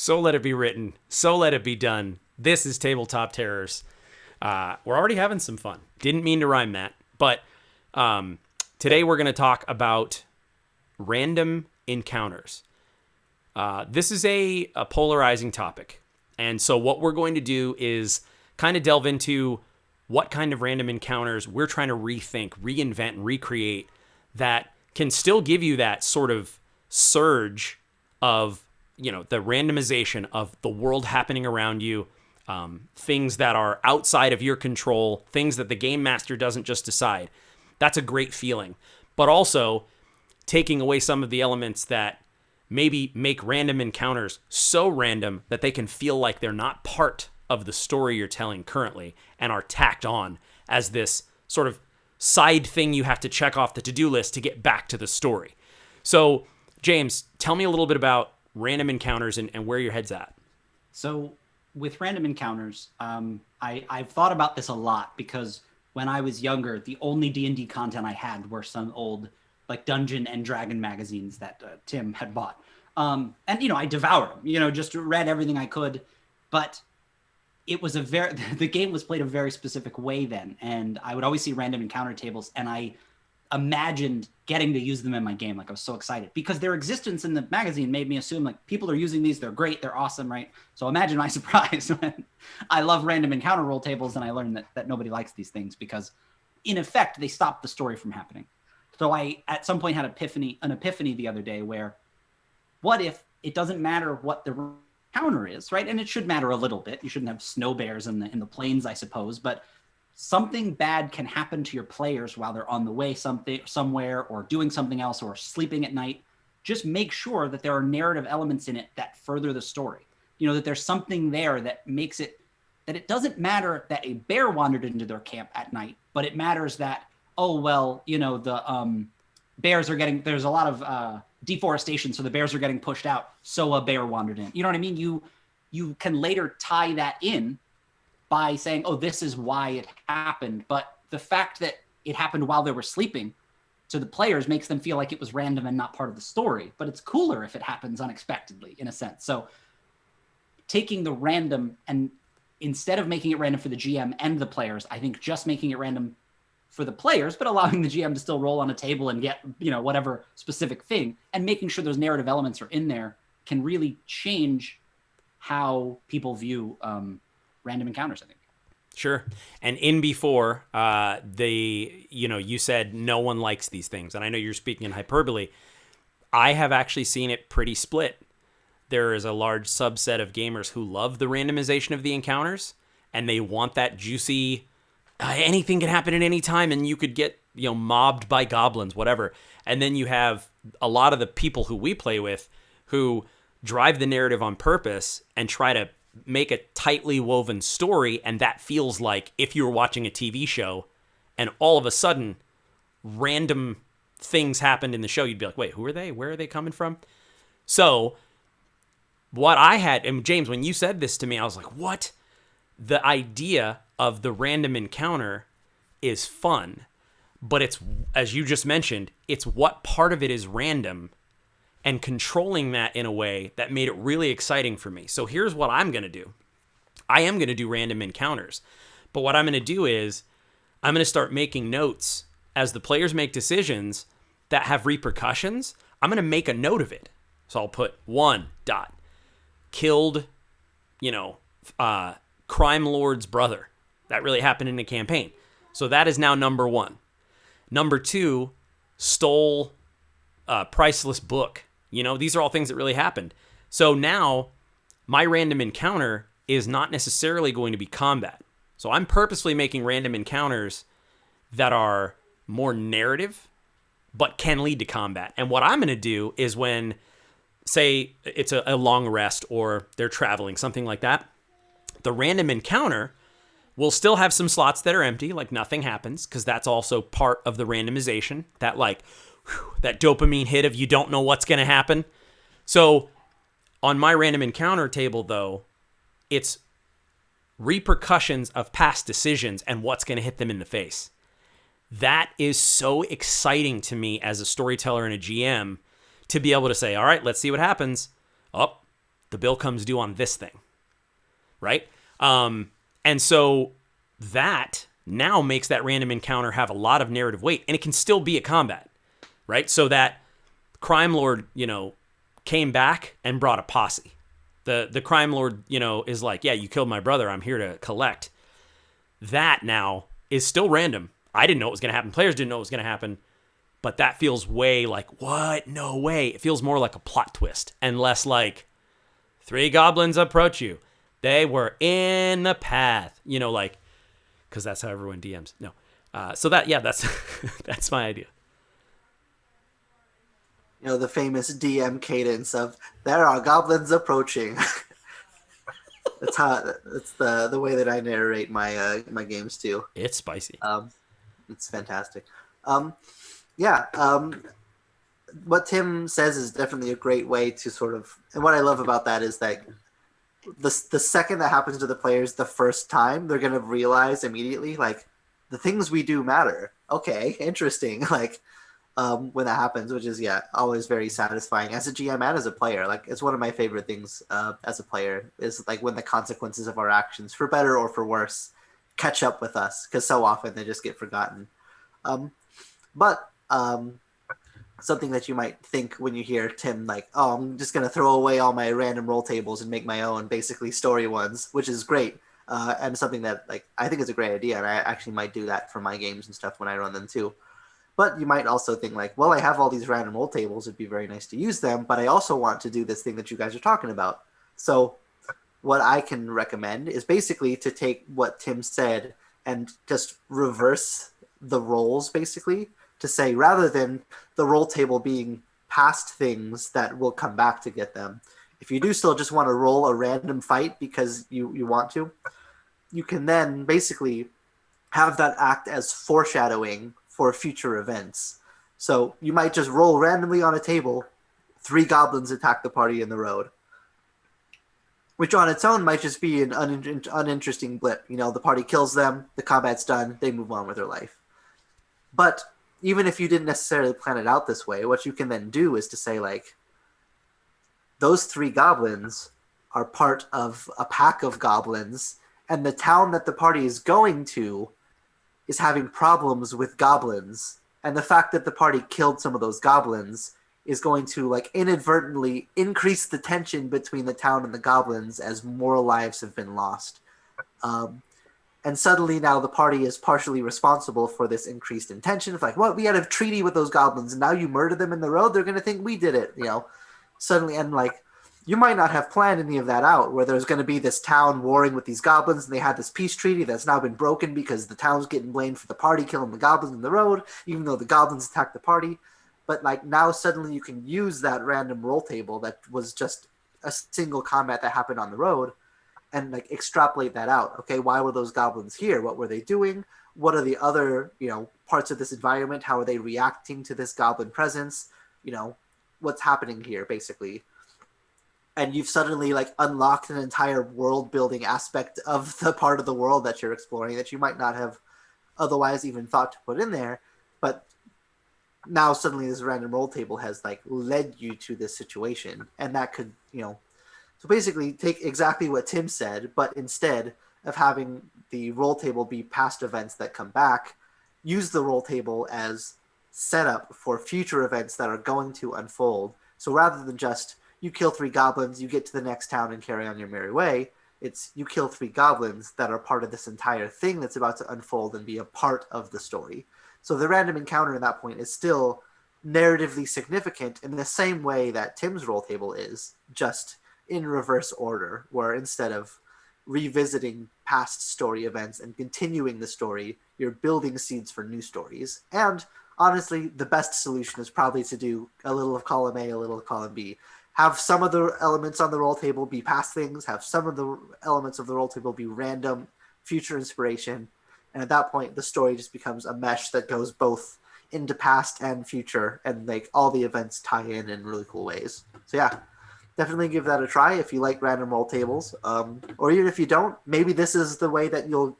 So let it be written. So let it be done. This is Tabletop Terrors. We're already having some fun. Didn't mean to rhyme that. But today we're going to talk about random encounters. This is a polarizing topic. And so what we're going to do is kind of delve into what kind of random encounters we're trying to rethink, reinvent, and recreate that can still give you that sort of surge of, you know, the randomization of the world happening around you, things that are outside of your control, things that the game master doesn't just decide. That's a great feeling. But also taking away some of the elements that maybe make random encounters so random that they can feel like they're not part of the story you're telling currently and are tacked on as this sort of side thing you have to check off the to-do list to get back to the story. So, James, tell me a little bit about random encounters and where your head's at. So with random encounters, I've thought about this a lot because when I was younger, the only D&D content I had were some old like Dungeon and Dragon magazines that Tim had bought. And, you know, I devoured them, you know, just read everything I could. But it was the game was played a very specific way then. And I would always see random encounter tables and I imagined getting to use them in my game. Like I was so excited because their existence in the magazine made me assume like people are using these. They're great. They're awesome. Right. So imagine my surprise when I love random encounter roll tables and I learned that nobody likes these things because in effect, they stop the story from happening. So I, at some point, had an epiphany the other day where what if it doesn't matter what the encounter is, right? And it should matter a little bit. You shouldn't have snow bears in the plains, I suppose, but something bad can happen to your players while they're on the way somewhere or doing something else or sleeping at night. Just make sure that there are narrative elements in it that further the story. You know, that there's something there that makes it that it doesn't matter that a bear wandered into their camp at night, but it matters that, oh, well, you know, the bears are getting, there's a lot of deforestation, so the bears are getting pushed out, so a bear wandered in. You know what I mean? You can later tie that in by saying, oh, this is why it happened. But the fact that it happened while they were sleeping to the players makes them feel like it was random and not part of the story. But it's cooler if it happens unexpectedly, in a sense. So taking the random and instead of making it random for the GM and the players, I think just making it random for the players, but allowing the GM to still roll on a table and get, you know, whatever specific thing and making sure those narrative elements are in there can really change how people view random encounters, I think. Sure. And in before, you said no one likes these things. And I know you're speaking in hyperbole. I have actually seen it pretty split. There is a large subset of gamers who love the randomization of the encounters and they want that juicy, anything can happen at any time and you could get, you know, mobbed by goblins, whatever. And then you have a lot of the people who we play with who drive the narrative on purpose and try to make a tightly woven story, and that feels like if you were watching a TV show and all of a sudden random things happened in the show, you'd be like, wait, who are they? Where are they coming from? So what I had, and James, when you said this to me, I was like, what? The idea of the random encounter is fun, but it's, as you just mentioned, it's what part of it is random and controlling that in a way that made it really exciting for me. So here's what I'm going to do. I am going to do random encounters, but what I'm going to do is I'm going to start making notes as the players make decisions that have repercussions. I'm going to make a note of it. So I'll put killed, crime lord's brother. That really happened in the campaign. So that is now number 1. Number 2, stole a priceless book. You know, these are all things that really happened. So now my random encounter is not necessarily going to be combat. So I'm purposely making random encounters that are more narrative, but can lead to combat. And what I'm going to do is when, say, it's a long rest or they're traveling, something like that, the random encounter will still have some slots that are empty, like nothing happens, because that's also part of the randomization, that that dopamine hit of you don't know what's going to happen. So on my random encounter table, though, it's repercussions of past decisions and what's going to hit them in the face. That is so exciting to me as a storyteller and a GM to be able to say, all right, let's see what happens. Oh, the bill comes due on this thing, right? And so that now makes that random encounter have a lot of narrative weight, and it can still be a combat, right? So that crime lord, came back and brought a posse. The crime lord, is like, yeah, you killed my brother. I'm here to collect. That now is still random. I didn't know it was going to happen. Players didn't know it was going to happen. But that feels way like, what? No way. It feels more like a plot twist and less like 3 goblins approach you. They were in the path, because that's how everyone DMs. No. So that's that's my idea. The famous DM cadence of "there are goblins approaching." That's the way that I narrate my games too. It's spicy. It's fantastic. What Tim says is definitely a great way to sort of, and what I love about that is that the second that happens to the players the first time, they're gonna realize immediately, like, the things we do matter. Okay, interesting. When that happens, which is always very satisfying as a GM and as a player. Like, it's one of my favorite things as a player is like when the consequences of our actions, for better or for worse, catch up with us, because so often they just get forgotten. But something that you might think when you hear Tim like, oh, I'm just gonna throw away all my random roll tables and make my own basically story ones, which is great. And something that I think is a great idea, and I actually might do that for my games and stuff when I run them too. But you might also think well, I have all these random roll tables. It'd be very nice to use them, but I also want to do this thing that you guys are talking about. So what I can recommend is basically to take what Tim said and just reverse the roles, basically, to say, rather than the roll table being past things that will come back to get them, if you do still just want to roll a random fight because you want to, you can then basically have that act as foreshadowing for future events. So you might just roll randomly on a table, 3 goblins attack the party in the road, which on its own might just be an uninteresting blip. The party kills them, the combat's done, they move on with their life. But even if you didn't necessarily plan it out this way, what you can then do is to say, those 3 goblins are part of a pack of goblins, and the town that the party is going to is having problems with goblins, and the fact that the party killed some of those goblins is going to inadvertently increase the tension between the town and the goblins as more lives have been lost. And suddenly now the party is partially responsible for this increased intention of we had a treaty with those goblins and now you murder them in the road, they're going to think we did it, suddenly. And you might not have planned any of that out, where there's going to be this town warring with these goblins and they had this peace treaty that's now been broken because the town's getting blamed for the party killing the goblins in the road, even though the goblins attacked the party. But now suddenly you can use that random roll table that was just a single combat that happened on the road and extrapolate that out. Okay, why were those goblins here? What were they doing? What are the other, parts of this environment? How are they reacting to this goblin presence? What's happening here, basically. And you've suddenly unlocked an entire world building aspect of the part of the world that you're exploring that you might not have otherwise even thought to put in there. But now suddenly this random roll table has led you to this situation, and that could, so basically take exactly what Tim said, but instead of having the roll table be past events that come back, use the roll table as setup for future events that are going to unfold. So rather than just you kill 3 goblins, you get to the next town and carry on your merry way, it's you kill 3 goblins that are part of this entire thing that's about to unfold and be a part of the story. So the random encounter at that point is still narratively significant in the same way that Tim's roll table is, just in reverse order, where instead of revisiting past story events and continuing the story, you're building seeds for new stories. And honestly, the best solution is probably to do a little of column A, a little of column B. Have some of the elements on the roll table be past things, have some of the elements of the roll table be random future inspiration, and at that point the story just becomes a mesh that goes both into past and future, and all the events tie in really cool ways. So yeah, definitely give that a try if you like random roll tables, or even if you don't, maybe this is the way that you'll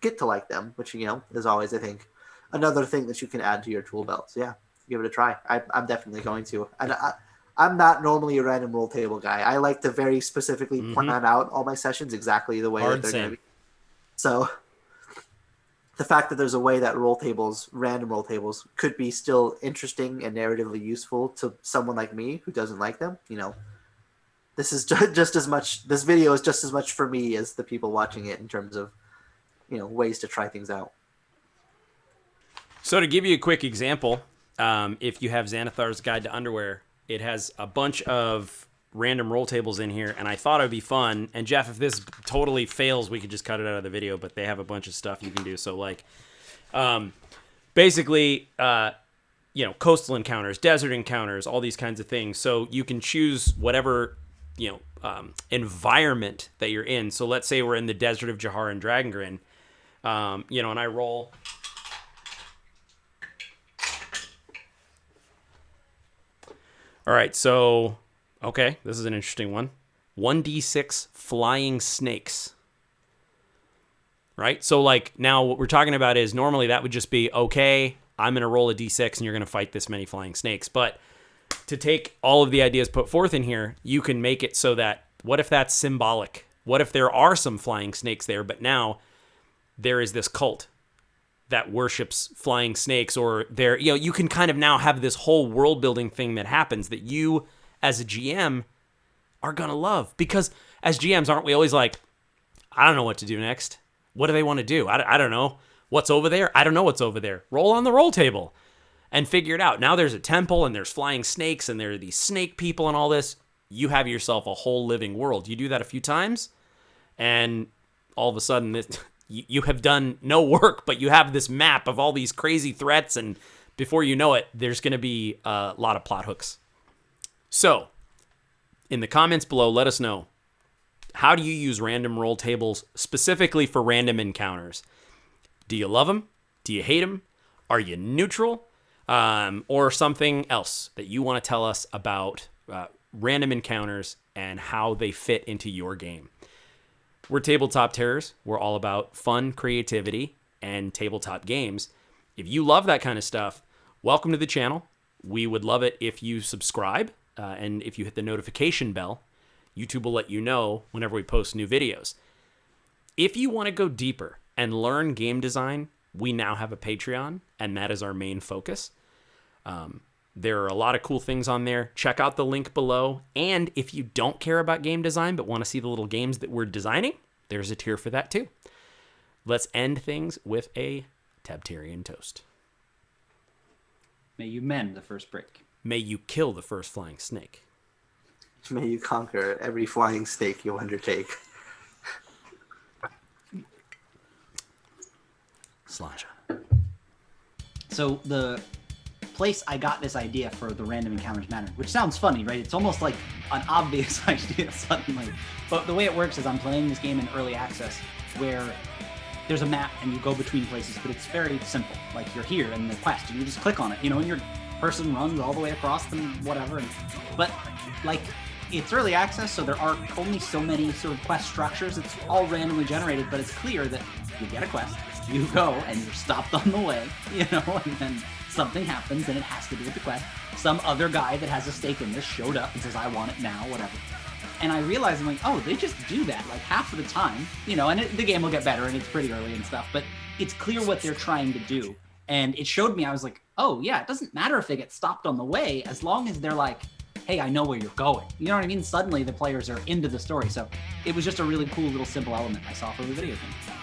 get to like them, which is always, I think, another thing that you can add to your tool belt. So yeah, give it a try. I'm definitely going to, and I'm not normally a random roll table guy. I like to very specifically plan out all my sessions exactly the way that they're going to be. So the fact that there's a way that random roll tables, could be still interesting and narratively useful to someone like me who doesn't like them, this is just as much. This video is just as much for me as the people watching it in terms of, ways to try things out. So to give you a quick example, if you have Xanathar's Guide to Underwear, it has a bunch of random roll tables in here, and I thought it would be fun. And Jeff, if this totally fails, we could just cut it out of the video, but they have a bunch of stuff you can do. So basically, coastal encounters, desert encounters, all these kinds of things. So you can choose whatever, environment that you're in. So let's say we're in the desert of Jahar and Dragongrin, and I roll. All right, so, okay, this is an interesting one. 1d6 flying snakes. Right? So, now what we're talking about is normally that would just be, okay, I'm going to roll a d6 and you're going to fight this many flying snakes. But to take all of the ideas put forth in here, you can make it so that, what if that's symbolic? What if there are some flying snakes there, but now there is this cult that worships flying snakes, or you can kind of now have this whole world building thing that happens that you as a GM are going to love, because as GMs, aren't we always like, I don't know what to do next. What do they want to do? I don't know. What's over there? I don't know what's over there. Roll on the roll table and figure it out. Now there's a temple and there's flying snakes and there are these snake people and all this. You have yourself a whole living world. You do that a few times and all of a sudden you have done no work, but you have this map of all these crazy threats, and before you know it, there's going to be a lot of plot hooks. So, in the comments below, let us know, how do you use random roll tables specifically for random encounters? Do you love them? Do you hate them? Are you neutral? Or something else that you want to tell us about random encounters and how they fit into your game? We're Tabletop Terrors. We're all about fun, creativity, and tabletop games. If you love that kind of stuff, welcome to the channel. We would love it if you subscribe, and if you hit the notification bell. YouTube will let you know whenever we post new videos. If you want to go deeper and learn game design, we now have a Patreon, and that is our main focus. There are a lot of cool things on there. Check out the link below. And if you don't care about game design but want to see the little games that we're designing, there's a tier for that too. Let's end things with a TabTerian Toast. May you mend the first break. May you kill the first flying snake. May you conquer every flying snake you undertake. Slasha. So the place I got this idea for the random encounters matter, which sounds funny, right? It's almost like an obvious idea suddenly. But the way it works is I'm playing this game in early access where there's a map and you go between places, but it's very simple. Like you're here in the quest and you just click on it, and your person runs all the way across them, whatever. But it's early access, so there are only so many sort of quest structures. It's all randomly generated, but it's clear that you get a quest, you go, and you're stopped on the way, and then something happens and it has to do with the quest. Some other guy that has a stake in this showed up and says, I want it now, whatever. And I realized, I'm like, oh, they just do that half of the time, and the game will get better and it's pretty early and stuff, but it's clear what they're trying to do. And it showed me, I was like, oh yeah, it doesn't matter if they get stopped on the way, as long as they're like, hey, I know where you're going. You know what I mean? Suddenly the players are into the story. So it was just a really cool little simple element I saw for the video game.